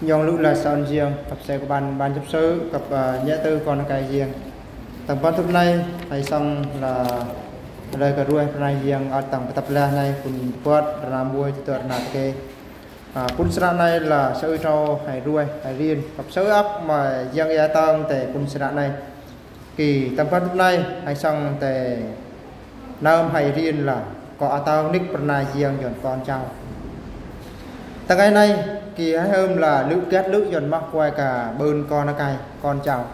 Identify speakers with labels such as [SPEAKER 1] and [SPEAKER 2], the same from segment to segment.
[SPEAKER 1] dòng lũ là son riêng cặp xe của ban chấp sứ cặp nhã tư còn cái riêng tầng ban thứ này hay xong là lời cả đuôi này riêng ở tầng tập la này cùng quát làm buổi tự là cái quân sra này là sơ trâu hay đuôi hay riêng cặp sứ ấp mà riêng gia tăng tại quân sra này kỳ tầng ban thứ này hay xong tại nam hay riêng là có tao nick này riêng dọn con cháu tầng cái này kỳ hai hôm là lữ kết lữ dần mắc quay cả bơn con nó cày con cháu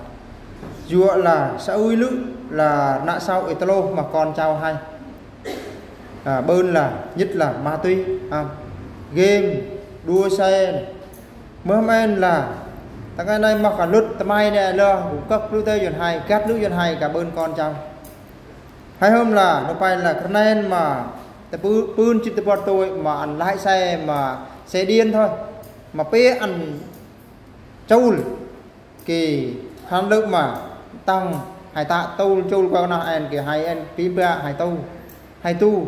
[SPEAKER 1] dựa là xã uy lữ là nạ sau Italo mà con cháu hay bơn là nhất là ma túy game đua xe mơ men là tầng cái này mặc cả lứt tầm ai nè lơ cũng cấp lữ tây dần hay kết lữ dần hay cả bơn con cháu hai hôm là nó phải là cái này mà bơn chỉ tập tôi mà ăn lái xe mà xe điên thôi mà bé ăn trâu kỳ khăn lực mà tăng hai tạ tâu trâu qua nào anh kì hai anh tí bia hai tâu hai tu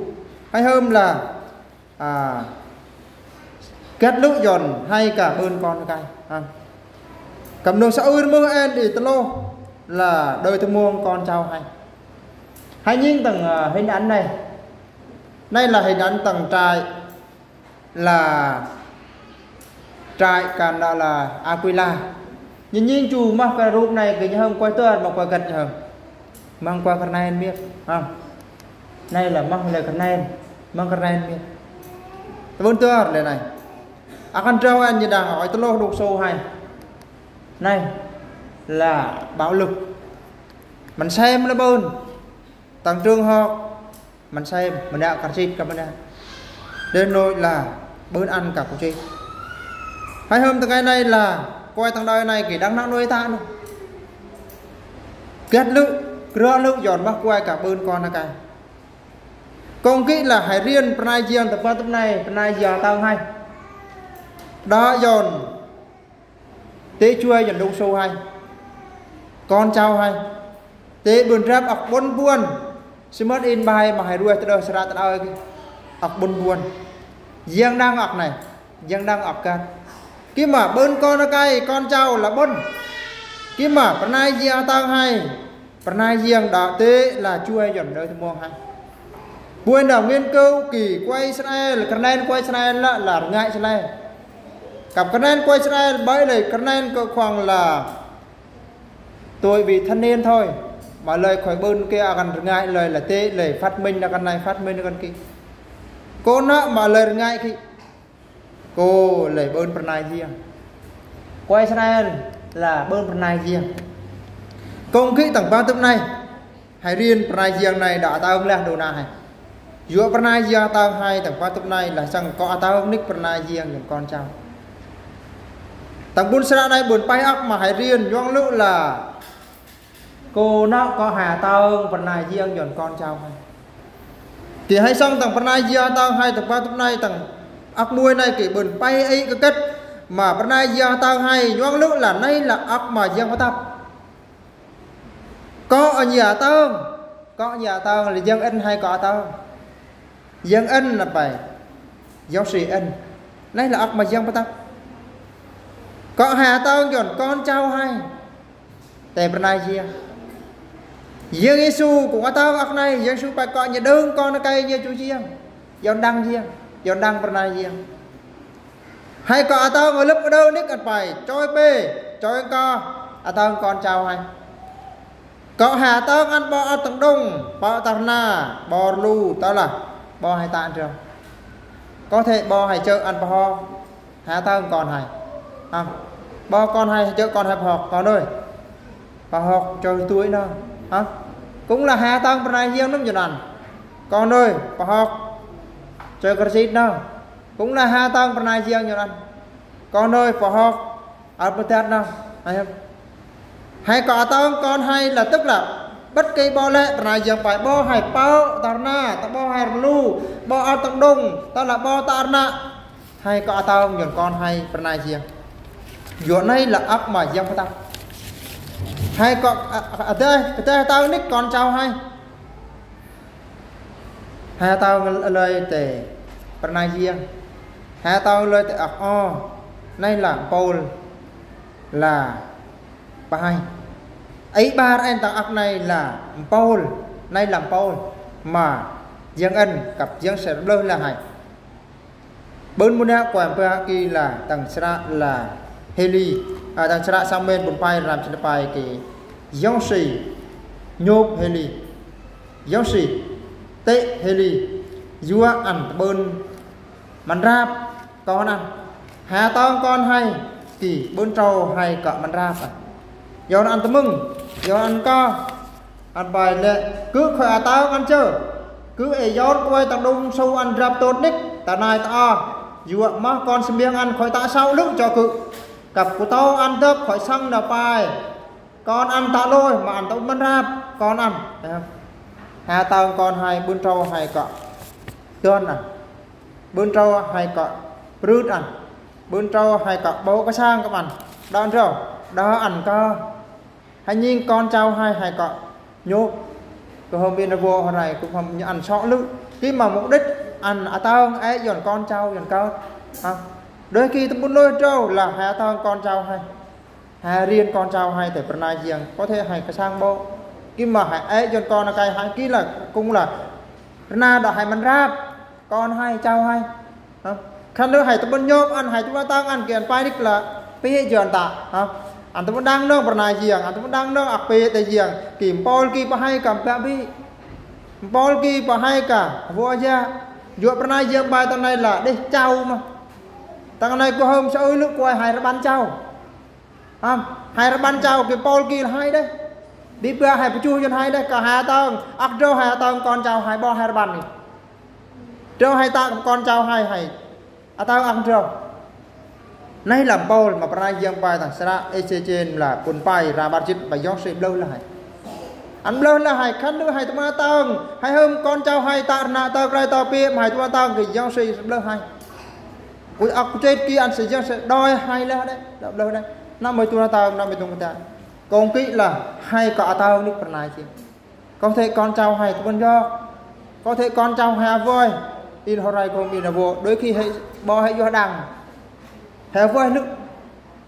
[SPEAKER 1] hay hôm là kết lúc giòn hay cả bơn con cái cầm đường xã ơn mưa em thì tao lô là đời tôi mua con cháu hay nhìn tầng hình ảnh này đây là hình ảnh tầng trại là trại càn đó là Aquila nhìn chủ mặc cái rúp này cái hôm quay tơ mà quay gật hầm mang qua cái này biết không này là mang là cái này mang cái này biết vốn tơ này này con trâu anh như đang hỏi tôi lô đục xô hay này là bạo lực mình xem nó bơn tầng trường họ mình xem mình đã cắt xịt camera đến nỗi là bơn ăn cả của chị hai hôm từ ngày này là coi thằng đời này chỉ đang nặng nuôi ta nữa kết lự rỡ lự giòn bắt quay cả bơn con là cái công kỹ là hải riêng pranay giang tập tập này pranay giờ tao hay đó giòn tế chui giòn đông sâu hay con cháu hay tế bươn rap ọc bốn buồn xin mất in bài mà hải đuôi tới đời ra tới ơi ọc bốn buồn giang đang ọc này giang đang ọc cả khi mà bơn con nó cay con cháu là bơn khi mà pranay giang tao hay pranay giang đó tế là chui giòn đời thằng muông hay buôn đảo nghiên cứu kỳ quay Israel cái này quay Israel là ngại Israel cặp cái này quay Israel bởi này cái này có khoảng là tôi vì thanh niên thôi mà lời khỏi bơn kia gần ngại lời là tế lời phát minh là con này phát minh là con kia cô nó mà lời ngại khi cô lời bơn pranay riêng quay Israel là bơn pranay riêng công kỹ tầng ba tấm này hãy riêng pranay riêng này đã tao lên đồ nào hay giữa pranay riêng tao hai tầng ba tấm này là rằng có tao nick pranay riêng những con cháu tầng bốn sra này buồn bay ác mà hãy riêng doang lũ là cô nó có hà tao pranay riêng những con cháu hay thì hay xong tầng pranay riêng tao hai tầng ba tấm này tầng ác muôi này kể buồn bay ấy cái cách mà pranay riêng tao hay doang lũ là nay là ác mà riêng có tập có ở nhà tao là dân in hay có tao dân in là phải giáo sĩ in đây là ác mà dân có tập có hà tao chọn con cháu hay tại bên này gì dân Giêsu cũng có tao ác này dân Giêsu phải có nhà đơn con nó cây như chú riêng dân đăng bên này riêng hay có tao ngồi lớp ở đâu nick phải cho bê cho co tao con cháu hay có hà tao ăn bò tầng đông bò tầng na bò lu tao là bò hay tạ chưa có thể bò hay chơi ăn bò hà tao còn hay bò con hay chơi con hay học còn ơi bà học chơi tuổi nó cũng là hà tao bên này riêng lắm cho ăn con ơi bà học chơi cờ xít đâu cũng là hà tao bên này riêng cho ăn con ơi bà học ở bên tết đâu hay có tao con hay là tức là bất kỳ bo lệ này giờ phải bo hải bao tao na tao bo hải lu bo ở tầng đông tao là bo tao na hay có tao nhường con hay phần này gì giờ này là ấp mà dân tao hay có tao nick con cháu hay tao lời để phần này gì hai tao lời tại o nay là Paul là bài ấy ba anh tặng ạc này là Paul nay làm Paul mà riêng anh cặp riêng sẽ lơ là hay bên môn của em kia là tầng sra là heli tầng sra sang bên một bài làm trên bài cái giống xì nhôm heli giống xì tệ heli vua ăn bên mình rap con ăn hà tao con hay kỳ bên trâu hay cọ mình rap do ăn tao mừng do ăn co ăn bài lệ cứ khỏe tao ăn chơi cứ ấy gió quay tao đông sâu ăn rap tốt đích ta này ta vua mà con xem miếng ăn khỏi ta sau lúc cho cự cặp của tao ăn thấp khỏi xăng là bài con ăn tạ lôi mà ăn tao mình rap con ăn hà tao con hay bên trâu hay cọ đơn à bên trâu hay cọ rút ăn bên trâu hay cọ bố có sang các bạn đó ăn rồi đó ăn co hay nhìn con trâu hay cọ nhô cái hôm bên vô hôm này cũng không ăn sọ lư khi mà mục đích ăn tao ấy dọn con trâu dọn cao đôi khi tôi muốn nuôi trâu là hà tao con trâu hay hà riêng con trâu hay để phần này riêng có thể hay cái sang bộ khi mà hay ấy dọn con là cái hay kỹ là cũng là na đã hay mình rap con hay trâu hay khăn nữa hay tôi muốn nhôm ăn hay chúng ta tăng ăn kiện phải đích là bây giờ ta anh tôi muốn đăng nó phần này riêng anh tôi muốn đăng nó ạc bê tại riêng kìm Paul kia hay cầm bạ bi Paul kia hay cả vua ra dựa phần này riêng bài tầng này là đi trâu mà tầng này có hôm sẽ ơi lúc quay hay là bán trâu hay là bán trâu kìm Paul kia là hay đấy đi bữa hay phải chui cho hay đấy cả hai tầng ạc trâu hai tầng con trâu hai bo hai bàn trâu hai tầng con trâu hay tao ăn trâu nay làm Paul mà phần này riêng bài thằng Sara trên là quần bài ra bắt chít bài gió sẽ lâu là hay ăn lâu là hay khăn nữa hay tụi ma tao hay hôm con trâu hay ta na tao rai tao pia mà tụi ma tao thì gió sẽ lâu hay ui ọc trên kia ăn sẽ gió sẽ đôi hay là đấy lâu đây năm mươi tụi ma tao năm mươi tụi ma tao còn kỹ là hay cả tao đi phần này chứ có thể con trâu hay tụi con do có thể con trâu hay voi in hồi này còn bị là vô đôi khi hay bo hay do đằng theo với nước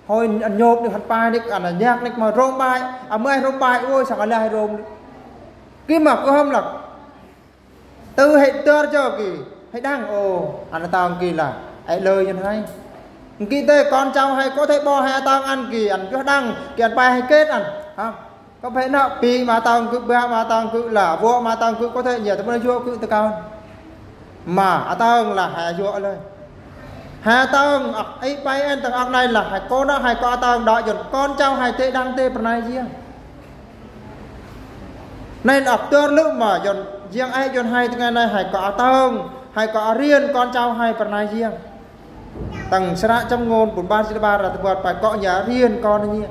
[SPEAKER 1] hồi ăn nhộp được hạt bài được ăn là nhạc được mà rôm bài mới rôm bài ôi sao lại hay rôm cái mà có hôm là từ hệ tơ cho kỳ hay đang ồ ăn tao kỳ là ấy lời như hay kỳ tê con cháu hay có thể bo hay tao ăn kỳ ăn cho đăng kỳ ăn bài hay kết ăn có phải nào pi mà tao cứ ba mà tao cứ là vô mà tao cứ có thể nhiều tao mới vô cứ từ cao mà tao là hay vô lên hà tao ấy bay anh tầng ạc này là hai con đó hai con tao đó dọn con cháu hai tê đăng tê phần này riêng nên ạc tương lúc mà dọn riêng ai dọn hai ngày này hai con tao hai con riêng con cháu hai phần này riêng tầng sra trong ngôn 43 là thực vật phải có nhà riêng con như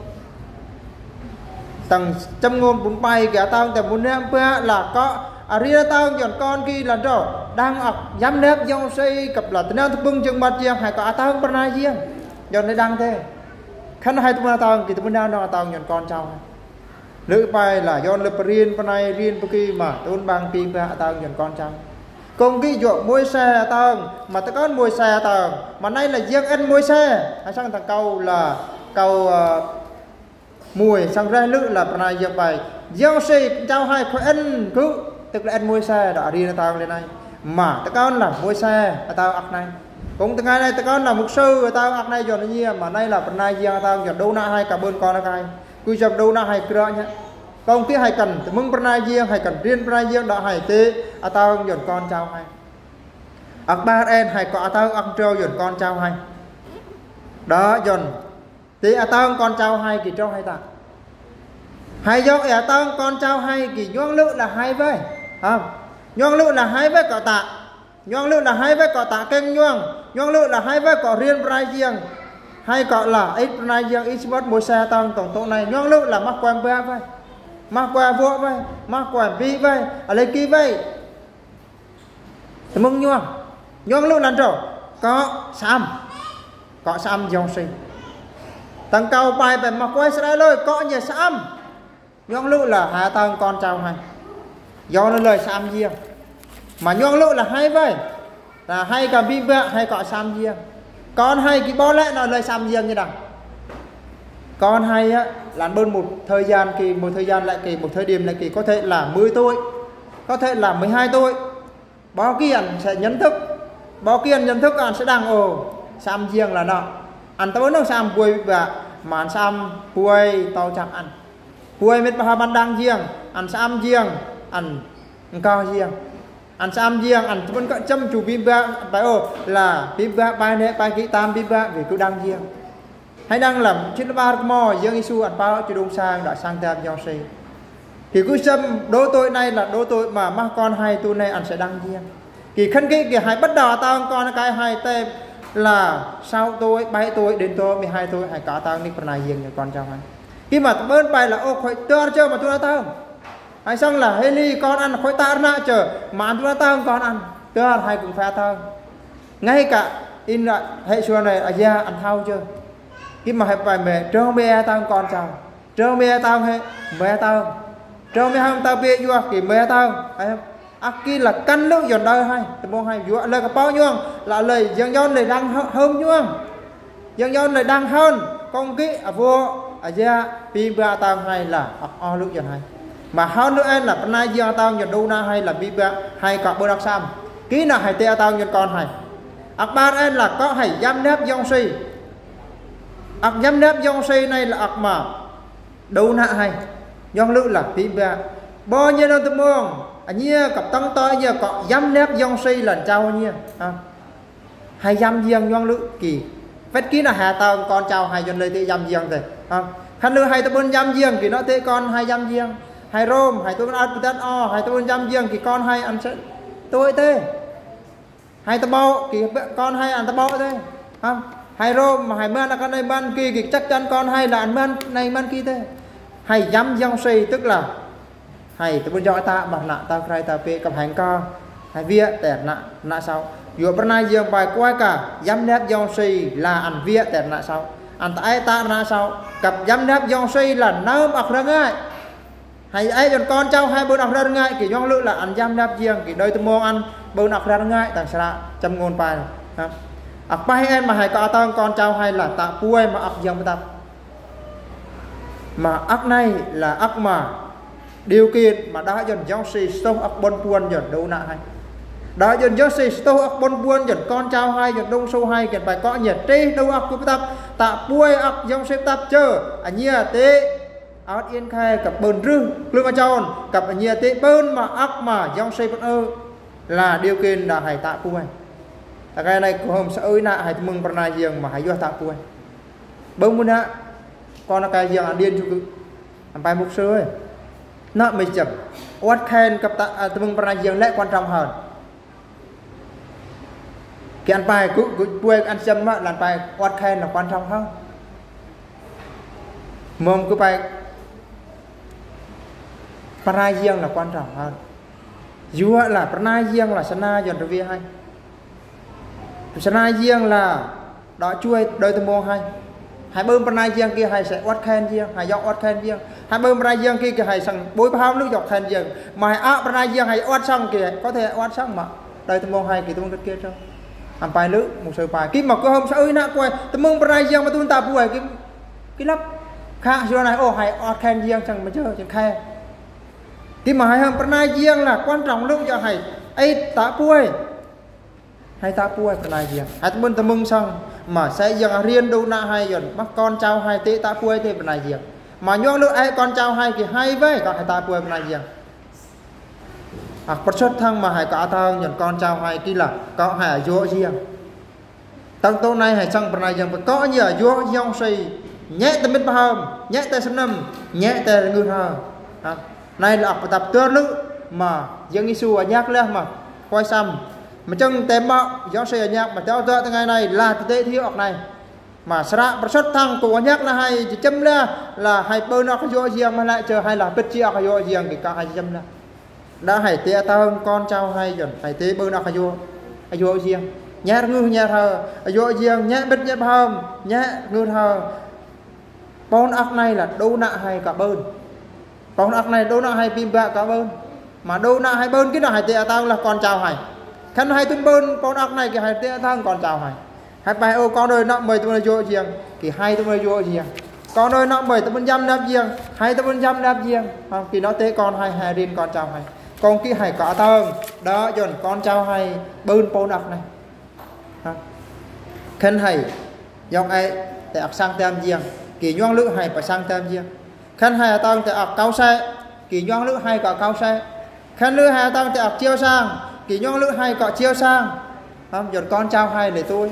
[SPEAKER 1] tầng trong ngôn 43 cả taoแต่muốn em là có riêng tao dọn con kia là rồi đang ọc dám nếp dòng xây cặp là tên thức bưng chừng mặt riêng hay có tao bên này riêng dọn đây đang thế khăn hai tụi tao thì tụi đang tao dọn con cháu lựa bài là dọn lập riêng bên này riêng bên kia mà tôn bằng tim ra tao dọn con cháu còn cái dọn môi xe tao mà tao có môi xe tao mà nay là riêng ăn môi xe hay sang thằng câu là câu mùi sang ra lựa là bên này dọn bài dòng xây cháu hai phải ăn cứ tức là anh mua xe đã đi tao lên này mà tao con là mua xe tao ạc này cũng từ ngày này tao con là mục sư tao ạc này dọn như mà nay là phần này riêng tao dọn đâu na hai cả bên con là cái quy chập đâu na hai cửa nhá còn cái hai cần thì mừng phần này riêng hai cần riêng phần này riêng đã hai tê tao dọn con cháu hai ạc ba em hai có tao ạc trâu dọn con cháu hai đó dọn tí tao con cháu hai kỳ trâu hai ta hai do tao con cháu hai kỳ nhoang lự là hai với nhoang lự là hai với cọ tạ nhoang lự là hai với cọ tạ kênh nhoang lự là hai với cọ riêng prai riêng hai cọ là ít prai riêng ít mất môi xe tao tổng tổ này nhoang lự là mắc quen bia với mắc quen vua với mắc quen bi với ở đây kia với thì mừng nhoang lự là rồi có sam dòng sinh tăng cao bài về mặc quay sẽ lời có nhà sam nhoang lự là hai tầng con cháu hai do nó lời sam riêng mà nhoang lự là hai vậy là hai cả bi vợ hai cọ sam riêng con hay cái bó lẽ nó lời xăm riêng như nào con hay á là bên một thời gian lại kỳ một thời điểm lại kỳ có thể là 10 tuổi có thể là 12 tuổi bao kia anh sẽ nhận thức bao kia nhận thức anh sẽ đang xăm riêng là nọ anh tới nó xăm quay và mà anh xăm quay tao chạm anh quay biết bao ban đang riêng anh xăm riêng anh cao riêng anh xăm riêng anh vẫn có chăm chủ bim ba phải là bim ba bài này bài kỹ tam bim ba vì cứ đang riêng hay đang làm chuyện ba mò riêng Isu anh bao cho đông sang đã sang tam giao si thì cứ xăm đôi tôi này là đôi tôi mà mắc con hai tôi này anh sẽ đăng riêng kỳ khăn kỹ kìa hãy bắt đầu tao con cái hai tên là sau tôi 7 tuổi đến tôi 12 tuổi hãy cả tao đi phần này riêng cho con trong anh khi mà bên bài là ô khói tơ chưa mà tôi đã tao hay xong là heli con ăn khói ta nạ chờ mà ăn tôi đã tao con ăn tơ hay cũng pha tao ngay cả in lại hệ xưa này à da ăn thao chưa khi mà hãy bài mẹ trơ mẹ tao con chào trơ mẹ tao hay mẹ tao trơ mẹ không tao biết chưa kỳ mẹ tao hay không aki là căn nước dần đời hay tụi mong hay vua lời cái bao nhiêu là lời dân dân này đang hơn nhiêu dân dân này đang hơn công kỹ ở vua ở gia pi ba tao hay là o nước dần hay mà hơn nữa em là bên này gia tao dần đâu na hay là pi ba hay cả bơ đặc sam kỹ là hay tia tao dần con hay ạc ba em là có hay giam nếp dòng si ạc giam nếp dòng si này là ạc mà đâu na hay dòng lữ là pi ba bao nhiêu đâu tụi mong nhia cặp tăng to giờ có dám nếp dòng si lần trao nhia hay dám riêng nhoang lữ kỳ vết ký là hà tao con trao hay dân lời tê dám riêng rồi khăn nữa hay tao bên dám riêng thì nó tê con hay dám riêng hay rôm hay tôi bên ăn tết hay tôi bên dám riêng thì con hay ăn sẽ tôi tê hay tao bao kỳ con hay ăn tao bao thế hay rôm mà hay bên là con này bên kỳ thì chắc chắn con hay là ăn bên này bên kia thế hay dám dòng si tức là hay tôi muốn cho ta bảo nạ ta khai ta pe cầm hành co hay vía tẹt nạ sau vừa bên này dương bài quay cả dám nếp dòng si là ăn vía tẹt nạ sau ăn tại ta nạ sau cặp dám nếp dòng si là nấu bạc ra ngay hay ấy còn con cháu hai bữa đọc ra ngay kiểu nhong lự là ăn dám nếp riêng kiểu đời tôi mua ăn bữa đọc ra ngay tàng xa chăm ngôn bài ạc bay em mà hay có tao con cháu hay là tạ quay mà ạc dòng tập mà ạc này là ạc mà điều kiện mà đã dần giáo sĩ sâu ác bon buôn dần đâu nạ hay đã dần giáo sĩ sâu ác bon buôn dần con cháu hai dần đông sâu hai dần bài có nhiệt trê đâu ác cũng tập tạ buôi ác giáo sĩ tập chờ anh nhia tế áo yên khai cặp bờn rư lưu mà tròn cặp anh nhia tế bơn mà ác mà giáo sĩ vẫn là điều kiện là hãy tạ buôi cái này của hôm sẽ ơi nạ hãy mừng phần này riêng mà hãy vô tạ buôi bông muốn hạ con là cái riêng ăn điên chú cứ ăn bài mục sư ấy nó mới chậm oát khen cặp tạ mừng phần này riêng lại quan trọng hơn cái ăn bài cứ quên ăn châm á là bài oát khen là quan trọng hơn mồm cứ bài phần này riêng là quan trọng hơn dù là phần này riêng là sana dần rồi vi hay sana riêng là đó chui đời từ môn hay hai bơm phần này riêng kia hay sẽ oát khen riêng hay dọc oát khen riêng hai bơm phần này riêng kia hay sang bối bao nước dọc khen riêng mà hai phần này riêng hay oát xong kìa có thể oát xong mà đời từ môn hay kỳ tôi rất kia cho ăn bài nước một sợi bài kim mọc cơ hôm sao ơi nạ quay từ môn phần này riêng mà tôi ta buổi cái lắp khác xưa này ô hay oát khen riêng chẳng mà chơi chẳng khe khi mà hai hôm phần này riêng là quan trọng lúc cho hay ấy ta buổi hay ta buổi phần này riêng hai bên ta mừng xong mà sẽ dần riêng đâu na hay dần bắt con cháu hai tế ta buổi thì phần này riêng mà nhon lúc ấy con cháu hai thì hay với còn hai ta buổi phần này riêng bất xuất thăng mà hai cả thăng dần con cháu hai kia là có hai ở chỗ riêng tăng tô này hay sang phần này riêng phải có như ở chỗ dòng xây nhẹ tới bên hôm nhẹ tới sân năm nhẹ tới ngư hờ này là tập tương lữ mà dân Isu ở nhắc lên mà quay xăm mà chân tem bạo giáo sư ở nhạc mà theo dõi ngày này là tế thiếu học này mà sạ xuất thăng của nhắc là hay chỉ chấm là hay bơ nó cái vô riêng mà lại chờ hay là biết chia cái vô riêng thì cả hai chấm là đã hay tế tao con cháu hay dần hay tế bơ nó cái vô riêng nhẹ ngư nhẹ thờ vô riêng nhẹ biết nhẹ hôm nhẹ ngư thờ con ác này là đâu nạ hay cả bơn con ác này đâu nạ hay pin bạ cả bơn mà đâu nạ hay bơn cái nào hay tế tao là con cháu hay khăn hay tung bơn con ác này cái hay tế tao con cháu hay hai bài ô con ơi nó mời tôi vô riêng kỳ hai tôi mời vô riêng con ơi nó mời tôi bên dăm đáp riêng hai tôi bên dăm đáp riêng không kỳ nó tế con hai hai riêng con cháu hai con kia hay có tơn đó dồn con cháu hay bươn bôn ọc này khen hay dòng ai để ọc sang tem riêng kỳ nhoang lữ hay phải sang tem riêng khen hay tơn để ọc cao xe kỳ nhoang lữ hay có cao xe khen lữ hay tơn để ọc chiêu sang kỳ nhoang lữ hay có chiêu sang không dồn con cháu hay để tôi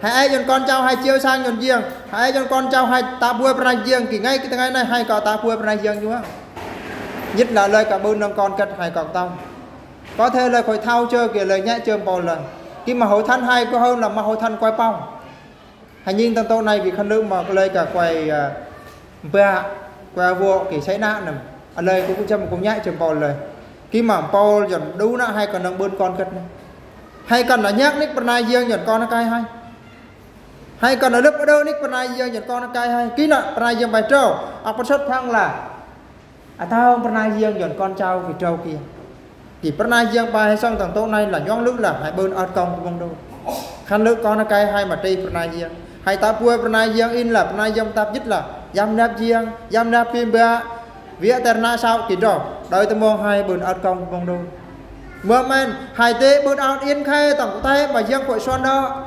[SPEAKER 1] hãy ai dồn con cháu hay chiêu sang dồn riêng hãy ai dồn con cháu hay ta bùa bên riêng kỳ ngay cái ngày này hay có ta bùa bên riêng chú nhất là lời cả bươn con cất hay còn tông có thể lời khỏi thao chơi kìa lời nhẹ chơi bò lần khi mà hội thanh hay có hơn là mà hội thanh quay bông hay nhìn tăng tô này vì khăn nữ mà lời cả quay bia quay vua kỳ xảy nạ nè lời cũng châm cũng nhẹ chơi bò lời khi mà bò dần đú nó hay còn đang bươn con cất này hay cần là nhắc nick bên này riêng dần con nó cay hay còn là lúc ở đâu nick bên này riêng dần con nó cay hay kỹ nợ bên này riêng bài trâu học một số thằng là tao pernah riêng dọn con trâu vì trâu kia thì pernah riêng bài xong thằng tô này là nhón nước là hai bên ở công của bông đôi khăn nước con nó cay hai mà tri pernah riêng hai ta bùa pernah riêng in là pernah riêng ta dứt là giam nạp phim bia vía terna sao kỳ rồi đợi tôi mong hai bên ở công của bông đôi mưa men hai tế bên out yên khai tổng tay mà riêng hội xoan đó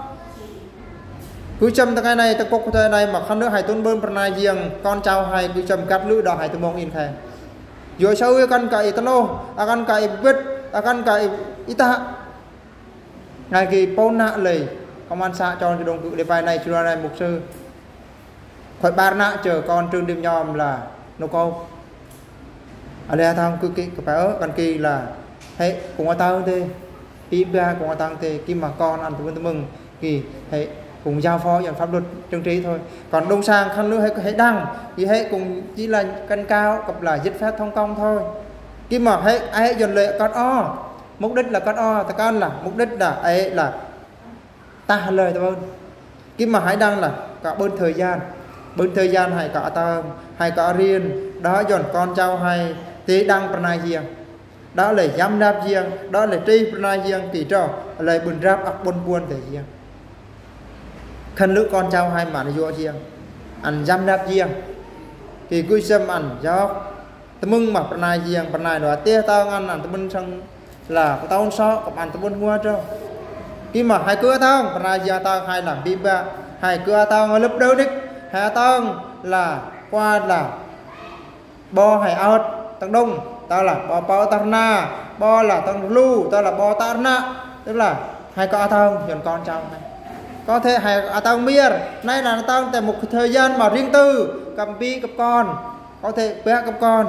[SPEAKER 1] cứ châm cái này ta cục cái này mà khăn nước hai tôn bên pernah riêng con trâu hai cứ châm cắt lưỡi đỏ hai tôi mong in khai rồi sau akan kai tano akan kai bet akan kai ita ngày kỳ pona lầy công an xã cho đồng cự đề bài này chưa này mục sư khỏi ba nạ chờ con trường đêm nhòm là nó câu ở đây thằng cứ kỹ phải ở còn kỳ là hệ cùng ở tao thế ibia cùng ở tao thế khi mà con ăn tôi mừng kỳ hệ cùng giao phóอย่างpháp luật trừng trị thôi còn đông sang khăn nữa hay đăng thì hệ cùng chỉ là cân cao cặp là giết phép thông công thôi khi mà hệ ai dồn lệ con o mục đích là con o ta con là mục đích là ấy là ta lời thôi khi mà hãy đăng là cả bên thời gian hay cả ta hay cả riêng đó dồn con cháu hay tí đăng pernah riêng đó là giám đáp riêng đó là tri pernah riêng kỳ trò lời bùn ráp ạc bôn buôn thể riêng khăn nước con cháu hai mà nó vô riêng ăn giam đáp riêng thì cứ xem ăn do tôi mừng mà pernah riêng pernah đó tia tao ăn tôi bên sang là tao so gặp ăn tôi bên hoa trâu khi mà hai cửa tao pernah riêng tao hai làm bia ba hai cửa tao ở lớp đâu đích hai tao là qua là bo hay out tầng đông tao là bo tarna bo là tầng lu tao là bo tarna tức là hai cửa tao dần con cháu này có thể hay tao miên nay là tao tại một thời gian mà riêng tư cầm piกับcon có thể béกับcon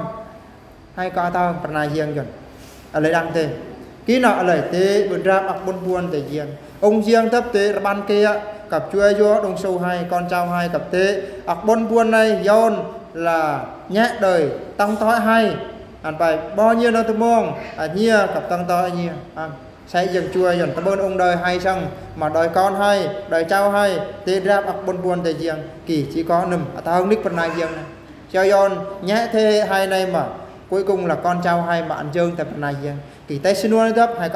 [SPEAKER 1] hay có tao pernah riêng rồi ở đây đăng thế kỹ nọ lời thế bữa ra ọc buôn buôn để riêng ông riêng thấp thế ban kia cặp chuối vô đông sâu hai con cháu hai cặp thế ọc buôn buôn này yon là nhẹ đời tăng tối hay ăn bài bao nhiêu nó tôi mong nhia cặp tăng tối nhia sẽ dần chùa dần cảm ơn ông đời hay xong mà đời con hay đời cháu hay thế ra ọc buôn buôn để riêng kỳ chỉ có nằm tao không nick pernah riêng này cho yon nhẹ thế hay này mà cuối cùng là con cháu hay mà ăn dương tại pernah riêng kỳ tay xin luôn thấp hai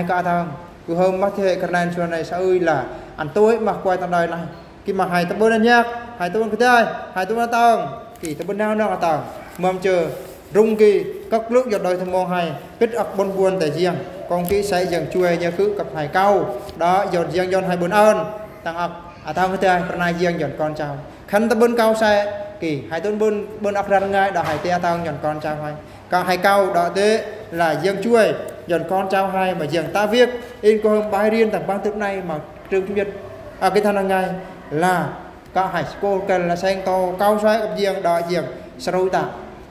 [SPEAKER 1] cả thằng cứ hôm mắc thế hệ cần này chùa này sao ơi là ăn tối mà quay tao đời này khi mà hai tao bên nhạc hai tao bên cái tay hai tao bên tao kỳ tao bên nào nó tao mong chờ rung kỳ các lúc giọt đời thầm mong hay biết ọc buôn buôn tại riêng con kỹ sẽ dần chui như cứ cặp hải cao đó giọt riêng giọt hai bốn ơn tăng ọc tao cái tay pernah riêng giọt con cháu khăn tao bên cao xe kỳ hai tao bên ọc ra ngay đó hai tay tao giọt con cháu hay cả hai cao đó thế là riêng chui giọt con cháu hai mà riêng ta viết in có hôm bài riêng tặng bang thức này mà trường chuyên cái thằng này là cả hải cô cần là sen to cao xoáy gặp riêng đó riêng sâu tạ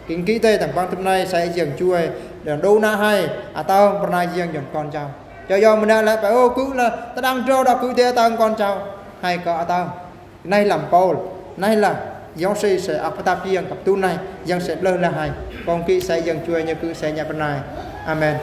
[SPEAKER 1] kính kỹ tê tặng bang thức này sẽ riêng chui để đâu na hay tao pernah riêng giọt con cháu cho do mình đã lại phải ô cứ là ta đang trâu đó cứ thế tao con cháu hay cả tao nay làm Paul nay là giáo sư sẽ áp tập riêng cặp tu này dân sẽ lơ là hay con kỹ sẽ dần chui như cứ sẽ nhà bên này amen.